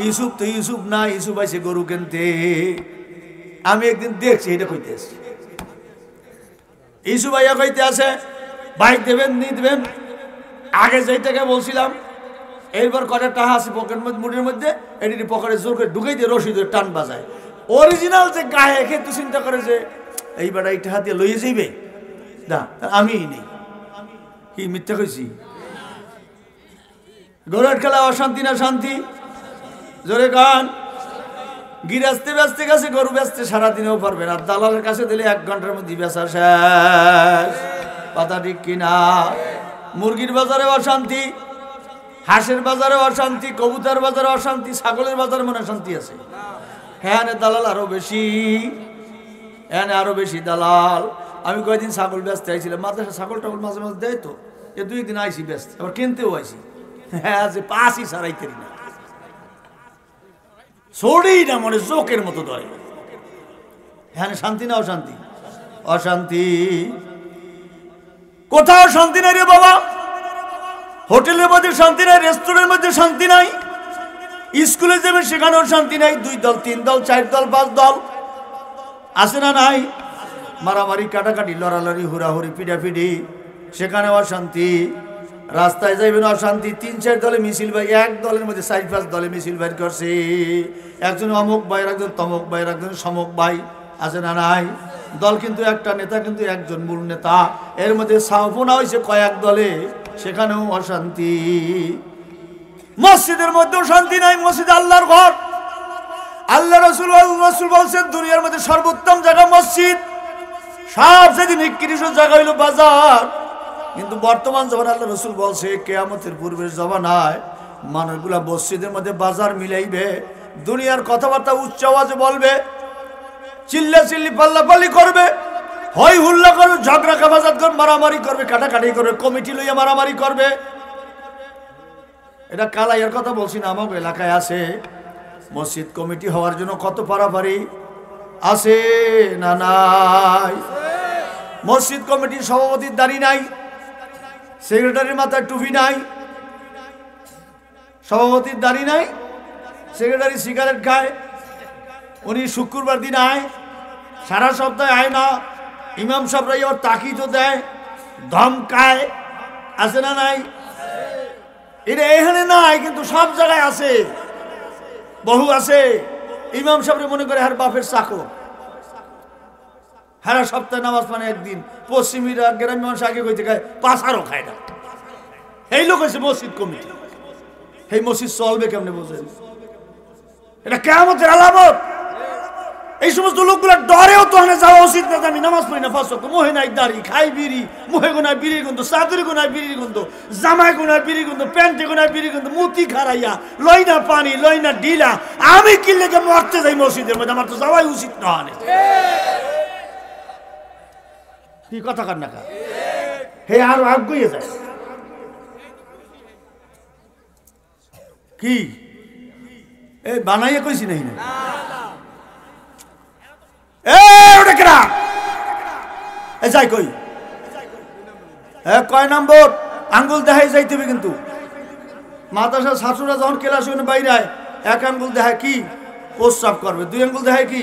ইউসুফ তো ইউসুফ না, ইউসুফ আইছে গরু কিনতে। আমি একদিন দেখছি, এটা কইতে আসছি, ইউসুফ ভাইয়া কইতে আছে, বাইক দেবেন নি দেবেন, আগে যেটাকে বলছিলাম। এরপর কটা টাকা আছে পকেট মধ্যে, মুড়ির মধ্যে, এটি পকেটে জোর করে ঢুকাই দিয়ে রশি ধরে টান বাজায়। অরিজিনাল যে গায়ে খেতে চিন্তা করে যে এই বেটা এই টাকা দিয়ে লইয়ে যাইবে না, আমি নেই। কি মিথ্যা কইছি? গরুর খেলা অশান্তি না শান্তি? জোরে গান। গিরাস্তে ব্যস্তে গেছে, গরু ব্যস্তে সারাদিনেও পারবে না, দালালের কাছে দিলে 1 ঘন্টার মধ্যে বেচা শেষ। কথা ঠিক কিনা? মুরগির বাজারে অশান্তি, হাঁসের বাজারে অশান্তি, কবুতর বাজারে অশান্তি, ছাগলের বাজারে মনে শান্তি আছে। হ্যাঁ, দালাল আরো বেশি, হ্যাঁ আরো বেশি দালাল। আমি কয়েকদিন ছাগল ব্যস্ত আইছিলাম, মাদ্রাসা ছাগল টাগল মাঝে মাঝে দেয় তো, 2 দিন আইসি ব্যস্ত, আবার কিনতেও আইসি। হ্যাঁ, যে পাঁচই সারাইতে না, ছড়েই না, মনে চোখের মতো ধরে। হ্যাঁ, শান্তি না অশান্তি? অশান্তি। কোথাও শান্তি নাই রে বাবা। হোটেলের মধ্যে শান্তি নাই, রেস্টুরেন্টের মধ্যে শান্তি নাই, স্কুলে যাবে সেখানেও শান্তি নাই। 2 দল 3 দল 4 দল 5 দল আছে না নাই? মারামারি কাটাকাটি লড়ালড়ি হুড়াহুড়ি পিটাপিটি, সেখানেও অশান্তি। রাস্তায় যাইবেন অশান্তি। 3-4 দলে মিছিল ভাই, 1 দলের মধ্যে 4-5 দলে মিছিল বাইর করছে। একজন অমুক ভাই, একজন তমুক ভাই, একজন সমুক ভাই, আছে না নাই? দল কিন্তু একটা, নেতা কিন্তু একজন মূল নেতা। এর মধ্যে সাফোনা হয়েছে কয়েক দলে, সেখানেও অশান্তি। মসজিদের মধ্যেও শান্তি নাই। মসজিদ আল্লাহর ঘর, আল্লাহ রসুল বলছেন দুনিয়ার মধ্যে সর্বোত্তম জায়গা মসজিদ, সবচেয়ে নিকৃষ্ট জায়গা হইল বাজার। কিন্তু বর্তমান যখন আল্লাহ রসুল বলছে কিয়ামতের পূর্বের জমানায় মানুষগুলা মসজিদের মধ্যে বাজার মিলাইবে, দুনিয়ার কথাবার্তা উচ্চ আওয়াজে বলবে, চিল্লা চিল্লি পাল্লাপাল্লি করবে, হই হুল্লা করবে, ঝগড়া কাবাজাত করবে, মারামারি করবে, কাটাকাটি করবে, কমিটি লইয়া মারামারি করবে। এটা কালাইয়ের কথা বলছি না, আমার এলাকায় আছে। মসজিদ কমিটি হওয়ার জন্য কত পারাপারি আছে না নাই? মসজিদ কমিটির সভাপতির দাড়ি নাই, সেক্রেটারির মাথায় টুপি নাই, সভাপতির দাড়ি নাই, সেক্রেটারি সিগারেট খায়, উনি শুক্রবার দিন আয়, সারা সপ্তাহে আয় না। ইমাম সাহেবরা ওর তাকিদও দেয়, ধমকায়, আছে না নাই? এটা এখানে নাই, কিন্তু সব জায়গায় আছে, বহু আছে। ইমাম সাহেবরে মনে করে হার বাপের চাকর, সারা সপ্তাহে নামাজ মানে একদিন। পশ্চিমীরা গ্রামের মানুষ আগে কইতে খায়, পাশারও খায় না। এই লোক হয়েছে মসজিদ কমিটি। এই মসজিদ চলবে কেমনে বোঝেন? এটা কিয়ামতের আলামত। এই সমস্ত লোকগুলা ডরেও তো যাওয়া উচিত না। আমি নামাজ পড়ি না, 5 ওয়াক্ত, মোহে নাই দাড়ি, খাই বিড়ি, মুহে গোনায় বিড়ির গন্ধ, চাদরি গোনায় বিড়ির গন্ধ, জামায় গোনায় বিড়ির গন্ধ, প্যান্টে গোনায় বিড়ির গন্ধ, মুতি খারাইয়া, লই না পানি, লই না ডিলা। আমি কি লেগে মরতে যাই মসজিদের মধ্যে? আমার তো যাওয়াই উচিত নয়। কি কথা কার না কার? হে আর আগুয়ে যায় কি? এই বানাইয়া কইছি নাই না? ওটা কেনা এ যাই কই কয় নম্বর আঙ্গুল দেখাই যাইতে হবে কিন্তু মাদ্রাসার ছাত্ররা যখন ক্লাস বাইরে আয় এক আঙ্গুল দেখায় কি প্রস্রাব করবে, দুই আঙ্গুল দেখায় কি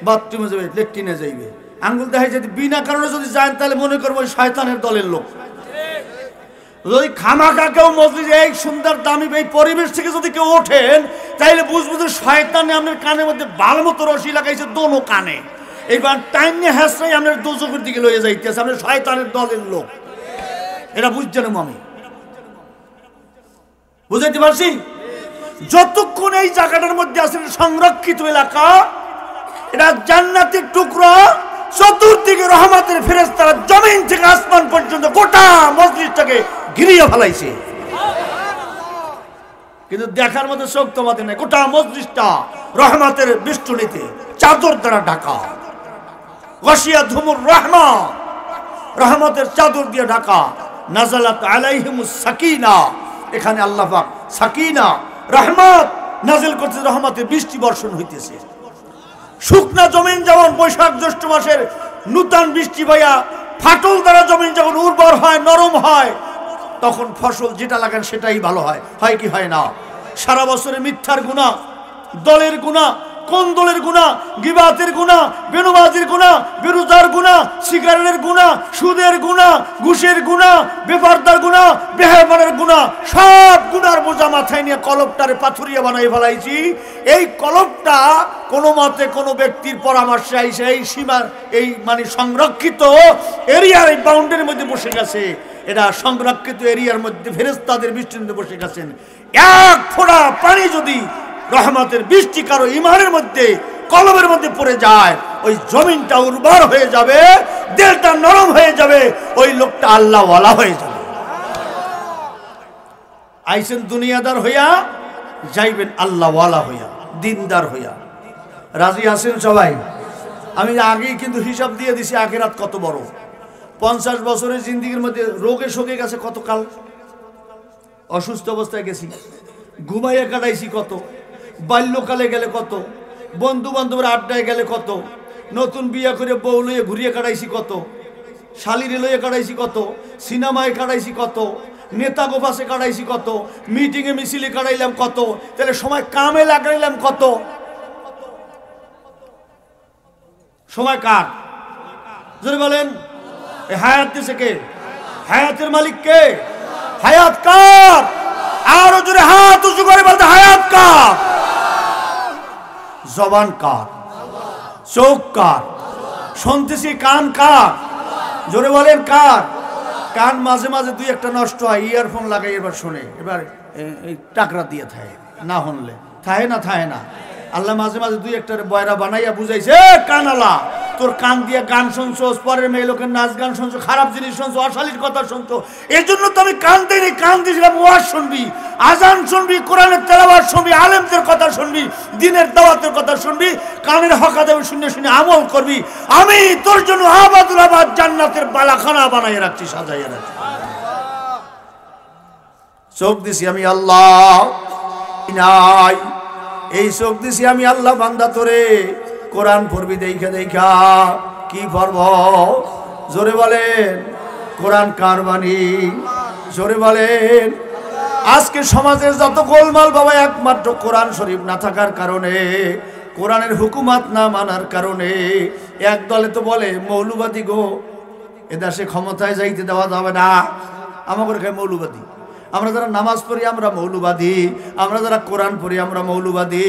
বাথরুমে যাবে, লেট্রিনে যাইবে। আঙ্গুল দেখায় যদি বিনা কারণে যদি যায় তাহলে মনে করবো ওই শয়তানের দলের লোক। যদি খামাখা কেউ মসজিদে এই সুন্দর দামি এই পরিবেশ থেকে যদি কেউ ওঠেন তাইলে বুঝবো যে শয়তানে আপনার কানের মধ্যে ভালো মতো রশি লাগাইছে দোনো কানে, এইবার টাইম নিয়ে হ্যাঁসরাই আপনার দোজখের দিকে লইয়ে যাইতেছে, আপনার শয়তানের দলের লোক। এটা বুঝছেন আমি বুঝাইতে পারছি? যতক্ষণ এই জায়গাটার মধ্যে আছেন সংরক্ষিত এলাকা, এটা জান্নাতের টুকরো, চতুর্দিকে রহমতের ফেরেশতারা জমিন থেকে আসমান পর্যন্ত গোটা মসজিদটাকে ঘিরিয়ে ফেলাইছে, কিন্তু দেখার মতো চোখ তোমাদের নাই। গোটা মসজিদটা রহমতের বেষ্টনীতে চাদর দ্বারা ঢাকা, গশিয়া ধুমুর রহমা, রহমতের চাদর দিয়ে ঢাকা। নাজালাত আলাইহিমুস সাকিনা, এখানে আল্লাহ পাক সাকিনা রহমত নাজিল করতে, রহমতের বৃষ্টি বর্ষণ হইতেছে। শুকনা জমিন যেমন বৈশাখ জ্যৈষ্ঠ মাসের নূতন বৃষ্টি ভাইয়া ফাটল দ্বারা জমিন যখন উর্বর হয়, নরম হয়, তখন ফসল যেটা লাগান সেটাই ভালো হয়। হয় কি হয় না? সারা বছরে মিথ্যার গুনাহ, দলের গুনাহ, কোন দলের গুনাহ? গিবাতের গুনাহ, বেনমাজির গুনাহ, বেরোজার গুনাহ, সিগারেটের গুনাহ, সুদের গুনাহ, ঘুষের গুনাহ, বেপরদার গুনাহ, বেহায়াপনার গুনাহ, সব গুনার বোঝা মাথায় নিয়ে কলবটারে পাথুরিয়া বানাই ফেলাইছি। এই কলবটা কোনো মতে কোনো ব্যক্তির পরামর্শে আইসে এই সীমা, এই মানে সংরক্ষিত এরিয়ার এই বাউন্ডারির মধ্যে বসে গেছে। এটা সংরক্ষিত এরিয়ার মধ্যে ফেরেশতাদের বৃষ্টিতে বসে গেছেন। এক ফোঁটা পানি যদি রহমতের বৃষ্টি কারো ইমানের মধ্যে, কলবের মধ্যে পড়ে যায়, ওই জমিনটা উর্বর হয়ে যাবে, দিলটা নরম হয়ে যাবে, ওই লোকটা আল্লাহ ওয়ালা হয়ে যাবে। আইসেন দুনিয়াদার হইয়া, যাইবেন আল্লাহ ওয়ালা হইয়া, দিনদার হইয়া। রাজি আছেন সবাই? আমি আগেই কিন্তু হিসাব দিয়ে দিছি আখিরাত কত বড়। 50 বছরের জিন্দিগির মধ্যে রোগে শোকে গেছে কত কাল, অসুস্থ অবস্থায় গেছি, ঘুমাইয়া কাটাইছি কত, বাল্যকালে গেলে কত, বন্ধু বান্ধবের আড্ডায় গেলে কত, নতুন বিয়া করে বউ লইয়ে ঘুরিয়ে কাটাইছি কত, শালিরে লইয়ে কাটাইছি কত, সিনেমায় কাটাইছি কত, নেতা গোপাসে কাটাইছি কত, মিটিংয়ে মিছিলে কাটাইলাম কত, তাহলে সময় কামে লাগাইলাম কত। সময় কার? যদি বলেন হায়াত দিছে কে? হায়াতের মালিক কে? হায়াত কার? আরো জোরে হাত উঁচু করে বলতে হায়াত কার? জবান কার? চোখ কার? শুনতেছি কান কার? জোরে বলেন কার? কান মাঝে মাঝে দুই একটা নষ্ট হয়, ইয়ারফোন লাগাই এবার শুনে, এবার এই টাকরা দিয়ে থাকে, না শুনলে থাহে না, থাহে না। আল্লাহ মাঝে মাঝে দুই একটা বয়রা বানাইয়া বুঝাইছে, কানালা তোর কান দিয়ে গান শুনছো, পরের মেয়ে লোকের নাচ গান শুনছো, খারাপ জিনিস শুনছো, অশালীর কথা শুনছো, এই জন্য তো আমি কান দিইনি। কান দিয়েছিলাম ওয়াজ শুনবি, আজান শুনবি, কোরআনের তেলাওয়াত শুনবি, আলেমদের কথা শুনবি, দ্বীনের দাওয়াতের কথা শুনবি, কানের হকা দেবে শুনে শুনে আমল করবি। আমি তোর জন্য আবাদুল আবাদ জান্নাতের বালাখানা বানাইয়া রাখছি, সাজাইয়া রাখছি। চোখ দিছি আমি আল্লাহ নাই, এই চোখ দিছি আমি আল্লাহ বান্দা তোরে কোরআন পড়বি দেখা দেখা। কি পড়ব? জোরে বলেন কোরআন কার বাণী? জোরে বলেন। আজকে সমাজের যত গোলমাল বাবা একমাত্র কোরআন শরীফ না থাকার কারণে, কোরআনের হুকুমাত না মানার কারণে। এক দলে তো বলে মৌলবাদী গো, এদেশে ক্ষমতায় যাইতে দেওয়া যাবে না, আমাদের খায় মৌলবাদী। আমরা যারা নামাজ পড়ি আমরা মৌলবাদী, আমরা যারা কোরআন পড়ি আমরা মৌলবাদী,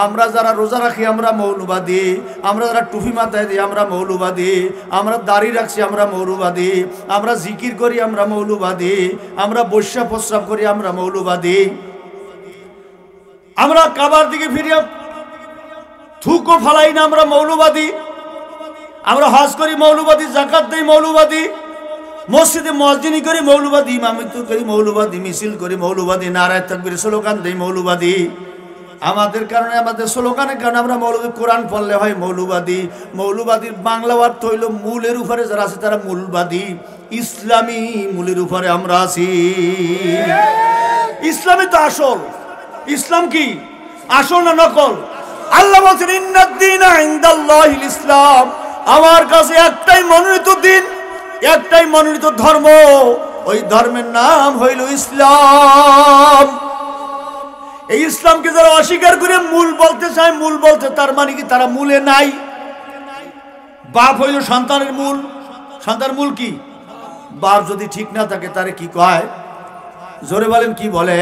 আমরা যারা রোজা রাখি আমরা মৌলবাদী, আমরা যারা টুপি মাথায় দিই আমরা মৌলবাদী, আমরা দাড়ি রাখছি আমরা মৌলবাদী, আমরা জিকির করি আমরা মৌলবাদী, আমরা বৈশা প্রস্রাব করি আমরা মৌলবাদী, আমরা কাবার দিকে ফিরিয়া থুকো ফালাই না আমরা মৌলবাদী, আমরা হজ করি মৌলবাদী, যাকাত দেই মৌলবাদী, মসজিদে মসজিদি করি মৌলবাদী, ইমামতি করি মৌলবাদী, মিছিল করি মৌলবাদী, নারায়ে তাকবীর স্লোগান দেই মৌলবাদী। আমাদের কারণে, আমাদের স্লোগানের কারণে আমরা মৌলবাদী। কোরআন পড়লে হয় মৌলবাদী। মৌলবাদীর বাংলা অর্থ হইল মূলের উপরে যারা আছে তারা মূলবাদী। ইসলামী মূলের উপরে আমরা আছি। ইসলামী তো আসল। ইসলাম কি আসল না নকল? আল্লাহ বলেন ইন্নাদ দীনা ইনদাল্লাহিল ইসলাম, আমার কাছে একটাই মনোনীত দিন, একটাই মনোনীত ধর্ম, ওই ধর্মের নাম হইল ইসলাম। এই ইসলামকে যারা অস্বীকার করে মূল বলতে চায়, মূল বলতে তার মানে কি তারা মূলে নাই। বাপ হইল সন্তানের মূল, সন্তানের মূল কি? বাপ যদি ঠিক না থাকে তারে কি কয়? জোরে বলেন কি বলে?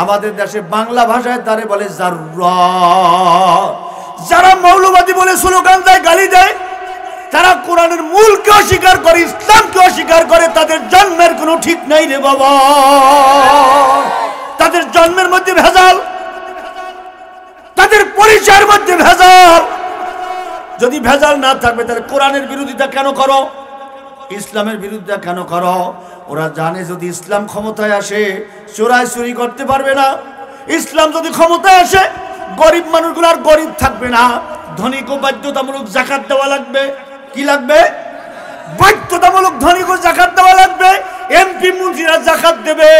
আমাদের দেশে বাংলা ভাষায় তারে বলে জাররাত। যারা মৌলবাদী বলে স্লোগান দেয়, গালি দেয়, তারা কোরআনের মূলকে অস্বীকার করে, ইসলামকে অস্বীকার করে, তাদের জন্মের কোনো ঠিক নাই রে বাবা। তাদের জন্মের মধ্যে ভেজাল, তাদের পরিচয়ের মধ্যে ভেজাল। যদি ভেজাল না থাকবে তাহলে কোরআনের বিরোধিতা কেন করো? ইসলামের বিরুদ্ধে কেন করো? ওরা জানে যদি ইসলাম ক্ষমতায় আসে চোরাই চুরি করতে পারবে না। ইসলাম যদি ক্ষমতায় আসে গরিব মানুষগুলো আর গরিব থাকবে না। ধনীকে বাধ্যতামূলক যাকাত দেওয়া লাগবে। কি লাগবে? বাধ্যতামূলক ধনীকে যাকাত দেওয়া লাগবে। এমপি মন্ত্রীরা যাকাত দেবে।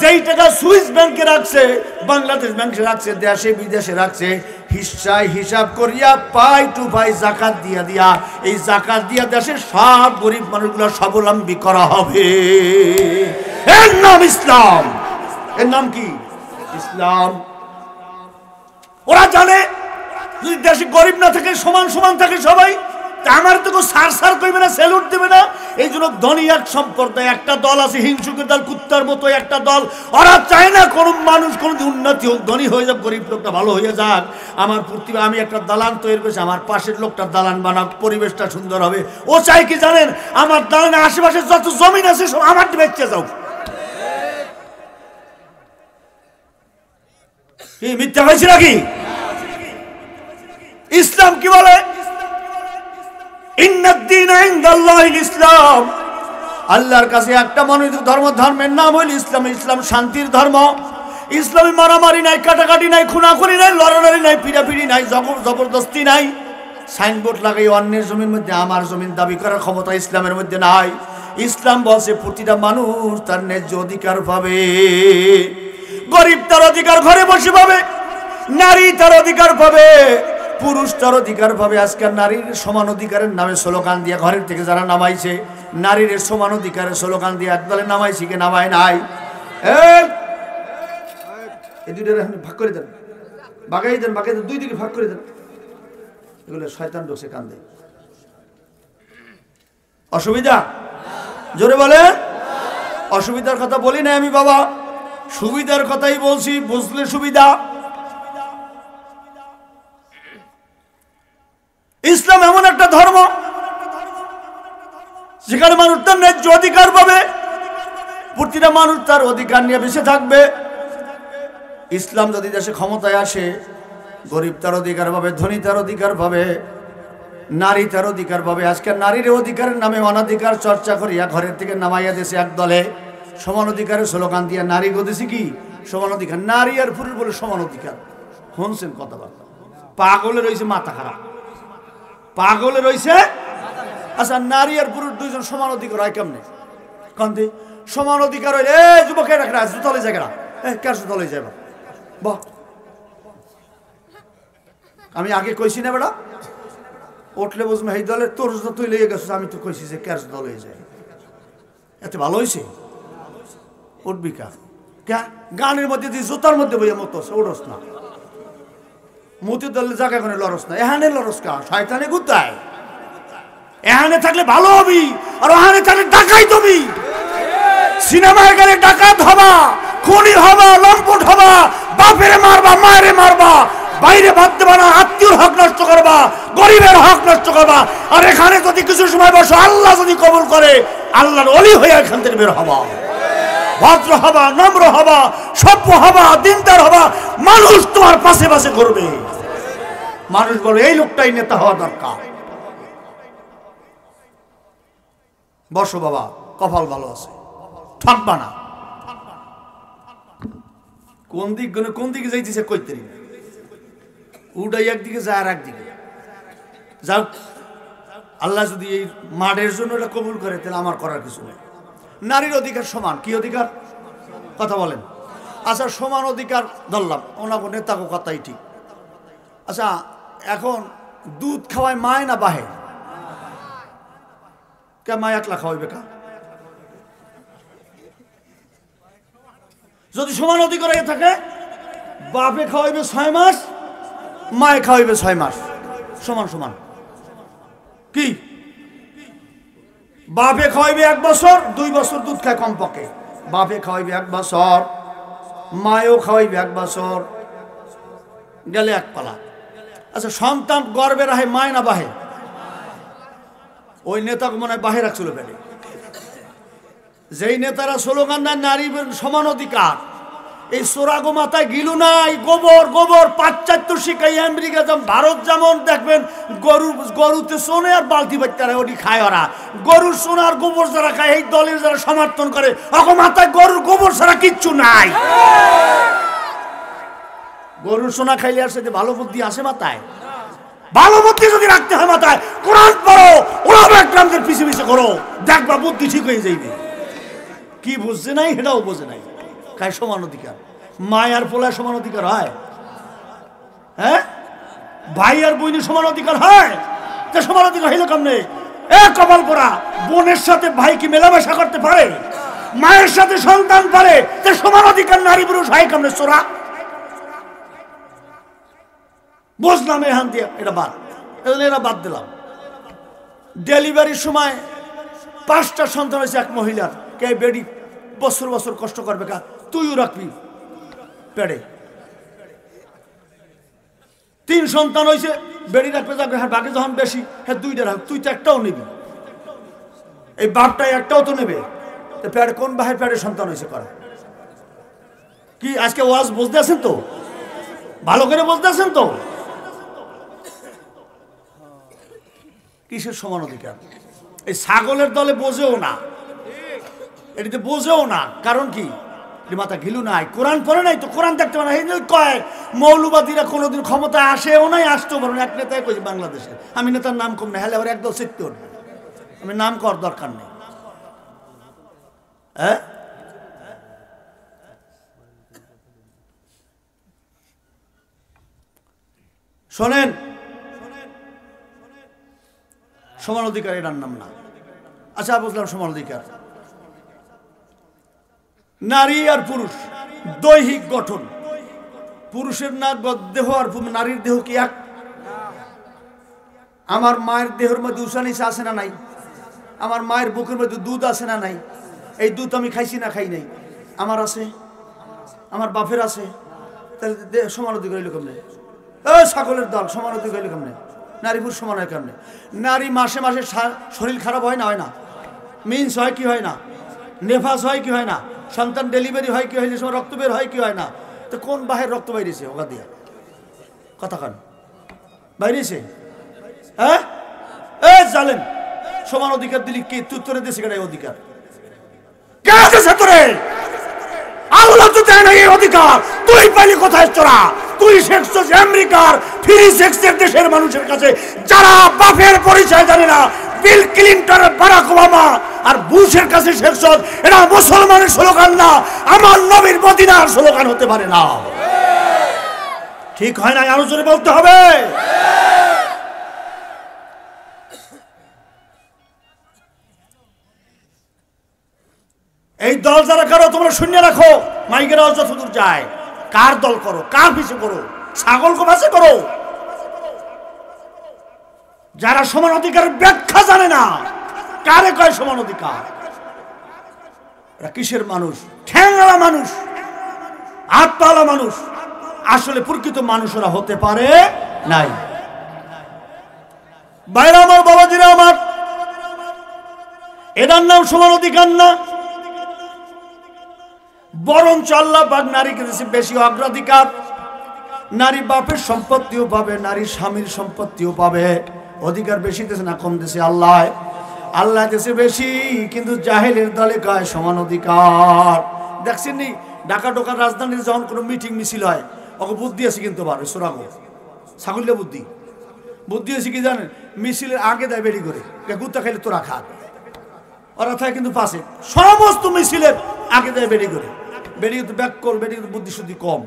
যেই টাকা সুইস ব্যাংকে রাখছে, বাংলাদেশ ব্যাংকে রাখছে, দেশে বিদেশে রাখছে, হিসাব করিয়া পাই টু পাই যাকাত দিয়া দিয়া, এই যাকাত দিয়া দেশের সব গরিব মানুষগুলো স্বাবলম্বী করা হবে। এর নাম ইসলাম। এর নাম কি? ইসলাম। ওরা জানে যদি দেশে গরিব না থাকে, সমান সমান থাকে সবাই, আমার তো সার সার করবে না, স্যালুট দেবে না। এই জন্য ধনী এক সম্প্রদায়, একটা দল আছে হিংসুকের দল, কুত্তার মতো একটা দল। ওরা চায় না কোন মানুষ কোন উন্নতি হোক, ধনী হয়ে যাক, গরিব লোকটা ভালো হয়ে যাক। আমার প্রতিভা, আমি একটা দালান তৈরি করেছি, আমার পাশের লোকটা দালান বানাক, পরিবেশটা সুন্দর হবে। ও চাই কি জানেন? আমার দালানের আশেপাশে যত জমিন আছে সব আমার বেঁচে যাও। মিথ্যা হয়েছে নাকি? ইসলাম কি বলে? ইন্নাদ দীনা ইনদাল্লাহিল ইসলাম, আল্লাহর কাছে একটা মনোনীত ধর্ম, ধর্মের নাম হইল ইসলাম। ইসলাম শান্তির ধর্ম। ইসলামে মারামারি নাই, কাটাকাটি নাই, খুনাখুনি নাই, লড়ালড়ি নাই, পিড়াপিড়ি নাই, জবরদস্তি নাই। সাইনবোর্ড লাগাই অন্যের জমির মধ্যে আমার জমিন দাবি করার ক্ষমতা ইসলামের মধ্যে নাই। ইসলাম বলছে প্রতিটা মানুষ তার ন্যায্য অধিকার পাবে। গরিব তার অধিকার ঘরে বসে পাবে, নারী তার অধিকার পাবে, পুরুষ তার অধিকার পাবে। আজকে নারীর সমান অধিকারের নামে স্লোগান দিয়ে ঘরের থেকে যারা নামাইছে, নারীর সমান অধিকারের স্লোগান দিয়ে একদলে নামাইছে কি নামায় নাই? এই দুইটা ভাগ করে দেন, বাগাই দেন, বাগাই দেন, দুই দিকে ভাগ করে দেন। এগুলো শয়তান ঢুকছে কান্দে। অসুবিধা? জোরে বলে। অসুবিধার কথা বলি না আমি বাবা, সুবিধার কথাই বলছি, বুঝলে সুবিধা। ইসলাম এমন একটা ধর্ম যেখানে মানুষ তার ন্যায্য অধিকার পাবে, প্রতিটা মানুষ তার অধিকার নিয়ে বেঁচে থাকবে। ইসলাম যদি দেশে ক্ষমতায় আসে, গরিব তার অধিকার পাবে, ধনী তার অধিকার পাবে, নারী তার অধিকার পাবে। আজকে নারীর অধিকারের নামে অনাধিকার চর্চা করিয়া ঘরের থেকে নামাইয়া দেশে এক দলে সমান অধিকারের স্লোগান দিয়ে নারী গদেছি কি সমান অধিকার। নারী আর পুরুষ বলে সমান অধিকার। শুনছেন কথাবার্তা? পাগলে রয়েছে মাথা খারাপ, পাগলে রয়েছে। আচ্ছা, নারী আর পুরুষ দুইজন সমান অধিকার হয় কেমনে? কান্দি সমান অধিকার হইলে যুবকের রাখা জুতলে জায়গা কেন জুতলে যাবে? বাহ, আমি আগে কইছি না বেড়া, উঠলে বুঝবো এই দলের তোর তুই লেগে গেছিস, আমি তো কইছি যে ক্যাশ দল হয়ে যায়। এত ভালো হয়েছে, উঠবি কা গানের মধ্যে দিয়ে জুতার মধ্যে বইয়া মতো উঠস না, মতি দলের জায়গা করে লড়স না। এখানে লড়স কা? শয়তানে গুতায়। এখানে থাকলে ভালো হবি, আর ওখানে থাকলে ডাকাই তুমি। সিনেমায় গেলে ডাকাত হবা, খুনি হবা, লম্পট হবা, বাপেরে মারবা, মায়েরে মারবা, বাইরে ভাত দেবা না, আত্মীয়র হক নষ্ট করবা, গরিবের হক নষ্ট করবা। আর এখানে যদি কিছু সময় বসো, আল্লাহ যদি কবুল করে, আল্লাহর ওলি হয়ে এখান থেকে বের হবা, ভদ্র হবা, নম্র হবা, সভ্য হবা, দিনদার হবা। মানুষ তোমার পাশে পাশে করবে। মানুষ বলে এই লোকটাই নেতা হওয়া দরকার। বসো বাবা, কপাল ভালো আছে, ঠকবা না। কোন দিকে যাইতেছে কইতে উডাই একদিকে যায় আর একদিকে যাও। আল্লাহ যদি এই মাঠের জন্য এটা কবুল করে, তাহলে আমার করার কিছু নেই। নারীর অধিকার সমান। কি অধিকার? কথা বলেন। আচ্ছা, সমান অধিকার ধরলাম, ওনাকে নেতাকে কথাই ঠিক। আচ্ছা, এখন দুধ খাওয়ায় মায় না বাহে? কে মায় একলা খাওয়াইবে কা? যদি সমান অধিকার হয়ে থাকে, বাপে খাওয়াইবে 6 মাস, মায়ে খাওয়াইবে 6 মাস, সমান সমান। কি বাপে খাওয়াইবে 1 বছর, 2 বছর দুধ খায় কমপক্ষে। বাপে খাওয়াইবে 1 বছর, মায়েও খাওয়াইবে 1 বছর, গেলে 1 পালা। আচ্ছা, সন্তান গর্বে রাহে মায় না বাহে? ওই নেতাকে মনে হয় বাহে রাখছিল পেটে। যেই নেতারা স্লোগান দেয় নারীর সমান অধিকার, এই সোরাগো মাথায় গিলু নাই, গোবর গোবর পাশ্চাত্য শিখাই আমেরিকা যেমন, ভারত যেমন দেখবেন গরুতে সোনে আর বালতি বাচ্চারা ওটি খায়। ওরা গরুর সোনা আর গোবর যারা খায়, এই দলের যারা সমর্থন করে, ওকে মাথায় গরুর গোবর ছাড়া কিচ্ছু নাই। গরুর সোনা খাইলে আর সেটা ভালো বুদ্ধি আসে মাথায়? ভালো বুদ্ধি যদি রাখতে হয় মাথায়, কোরআন পড়ো, ওরাও একরামদের পিছিয়ে পিছিয়ে করো, দেখবা বুদ্ধি ঠিক হয়ে যাইবে। কি বুঝছে নাই, এটাও বোঝে নাই। খায় সমান অধিকার। মায়ার পোলায় সমান অধিকার হয়? হ্যাঁ, ভাই আর বোনে সমান অধিকার হয়? তা সমান অধিকার হইল কেমনে? এ কপাল পোড়া, বোনের সাথে ভাই কি মেলামেশা করতে পারে? মায়ের সাথে সন্তান পারে? তা সমান অধিকার নারী পুরুষ হয় কেমনে? চোরা বুঝলাম এখান দিয়ে, এটা বাদ, এরা বাদ দিলাম। ডেলিভারির সময় 5টা সন্তান হয়েছে এক মহিলার, কে বেডি বছর বছর কষ্ট করবে কা? তুইও রাখবি পেড়ে। 3 সন্তান হয়েছে, বেড়ি রাখবে যাবে, হ্যাঁ বাকি যখন বেশি, হ্যাঁ 2টা রাখ, তুই তো একটাও নিবি, এই বাপটাই একটাও তো নেবে। তো পেড়ে কোন বাহের পেড়ে সন্তান হয়েছে করা? কি আজকে ওয়াজ বুঝতে আছেন তো? ভালো করে বুঝতে আছেন তো? কিসের সমান অধিকার? এই ছাগলের দলে বোঝেও না, এটিতে বোঝেও না। কারণ কি? মাথা ঘিলু নাই, কোরআন পড়ে নাই তো, কোরআন দেখতে পারে না। কয় মৌলবাদীরা কোনোদিন ক্ষমতায় আসেও নাই, আসতেও পারে না। এক নেতাই কইছে বাংলাদেশে, আমি নেতার নাম কম না, হলে আবার একদল শিখতে উঠবে, আমি নাম কর দরকার নেই। হ্যাঁ, শোনেন, সমান অধিকার এটার নাম না। আচ্ছা বুঝলাম সমান অধিকার। নারী আর পুরুষ দৈহিক গঠন, পুরুষের না দেহ আর নারীর দেহ কি এক? আমার মায়ের দেহের মধ্যে উসানিস আছে না নাই? আমার মায়ের বুকের মধ্যে দুধ আছে না নাই? এই দুধ আমি খাইছি না খাই নাই? আমার আছে, আমার বাপের আছে। তাহলে সমান অধিকার হইল কেমনে? ছাগলের দল সমান অধিকার হইল কেমনে? নারী পুরুষ সমান হয় কেমনে? নারী মাসে মাসে শরীর খারাপ হয় না? হয় না? মিন্স হয় কি হয় না? নেফাস হয় কি হয় না? সন্তান ডেলিভারি হয় কি হইলে সময় রক্ত বের হয় কি হয় না? তো কোন বাহের রক্ত বাইরেছে? ওগা দিয়া কথা কান বাইরেছে? হ্যাঁ, জানেন সমান অধিকার দিলি কি তুই তোরে দেশে কেন অধিকার? কে দেশে তোরে? আল্লাহ তো দেয় না এই অধিকার। তুই পাইলি কোথায় চোরা? তুই শেখছ আমেরিকার ফ্রি সেক্সের দেশের মানুষের কাছে, যারা বাপের পরিচয় জানে না। বিল ক্লিন্টন, বারাক ওবামা আর বুশের কাছে শেখছ। এটা মুসলমানের স্লোগান না, আমার নবীর মদিনার স্লোগান হতে পারে না। ঠিক হয় না? আরো জোরে বলতে হবে। এই দল যারা করো তোমরা শূন্য রাখো, মাইকেরাও যতদূর যায়। কার দল করো? কার পিছু করো? ছাগলকে পাশে করো। যারা সমান অধিকারের ব্যাখ্যা জানে না, কারে কয় সমান অধিকার? এরা কিসের মানুষ? ঠ্যাংওয়ালা মানুষ, হাতওয়ালা মানুষ। আসলে প্রকৃত মানুষরা হতে পারে নাই। বাইরে আমার, বাবাজিরা আমার, এটার নাম সমান অধিকার না, বরঞ্চ আল্লাহ পাক নারীকে দিয়েছে বেশি অগ্রাধিকার। নারী বাপের সম্পত্তিও পাবে, নারী স্বামীর সম্পত্তিও পাবে। অধিকার বেশি দিয়েছে না কম দিয়েছে? আল্লাহ আল্লাহ দিয়েছে বেশি, কিন্তু জাহেলের দলে কয় সমান অধিকার। দেখছেন নি ঢাকা ঢোকার রাজধানীর যখন কোনো মিটিং মিছিল হয়, ওকে বুদ্ধি আছে কিন্তু পারে সোরাগো ছাগলটা বুদ্ধি আছে কি জানেন? মিছিলের আগে দেয় বেরি করে, গুত্তা খাইলে তোরা খা। ওরা থাকে কিন্তু পাশে, সমস্ত মিছিলের আগে দেয় বেরি করে। বেরি ব্যাক কর, বেরি বুদ্ধি শুদ্ধি কম।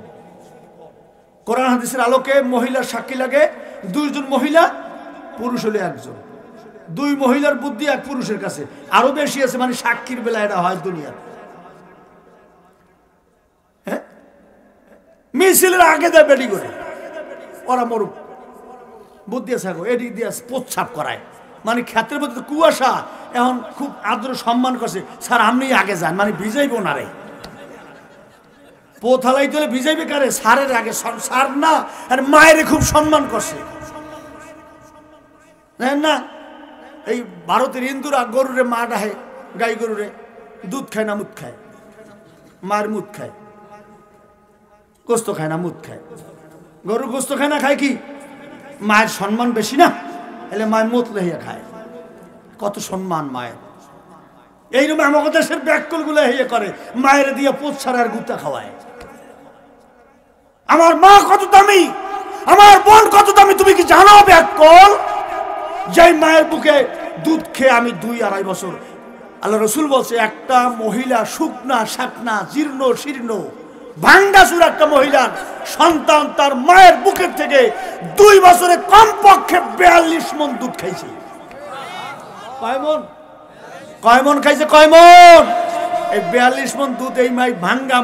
কোরআন হাদিসের আলোকে মহিলার সাক্ষী লাগে দুইজন মহিলা, পুরুষ হলে একজন। দুই মহিলার বুদ্ধি এক পুরুষের কাছে, আরো বেশি আছে, মানে সাক্ষীর বেলা এটা হয় দুনিয়াতে। হ্যাঁ, মিছিলের আগে দেয় বেডি করে, ওরা মরুক, বুদ্ধি আছে এদিক দিয়ে প্রচ্ছাপ করায়, মানে ক্ষেত্রের মধ্যে কুয়াশা, এখন খুব আদর সম্মান করছে, স্যার আপনি আগে যান, মানে ভিজাইব না রে, পোথালাই তোলে ভিজাইবে কারে, স্যারের আগে, স্যার না, আর মায়ের খুব সম্মান করছে না। এই ভারতের হিন্দুরা গরুরে মা ডাহে, গাই গরুরে দুধ খায় না মুদ খায়, মায়ের মুদ খায়, গোস্ত খায় না মুদ খায়। গরুর গোস্ত খায় না, খায় কি? মায়ের সম্মান বেশি না, এলে মায়ের মুদ লহিয়া খায়, কত সম্মান মায়ের। এইরকম আমাদের দেশের ব্যাকল গুলো হিয়ে করে, মায়ের দিয়ে পোচ্ছার আর গুতা খাওয়ায়। আমার মা কত দামি, আমার বোন কত দামি, তুমি কি জানো ব্যাকল? যে মায়ের বুকে দুধ খেয়ে আমি 2-2.5 বছর, আল্লাহ রসুল বলছে, একটা মহিলা শুকনা শাকনা জীর্ণ শীর্ণ ভাঙ্গাসুর একটা মহিলার সন্তান তার মায়ের বুকের থেকে 2 বছরে কমপক্ষে 42 মণ দুধ খাইছে। কয় মণ খাইছে? কয় মণ? এই 42 মণ দুধ এই মাই ভাঙ্গা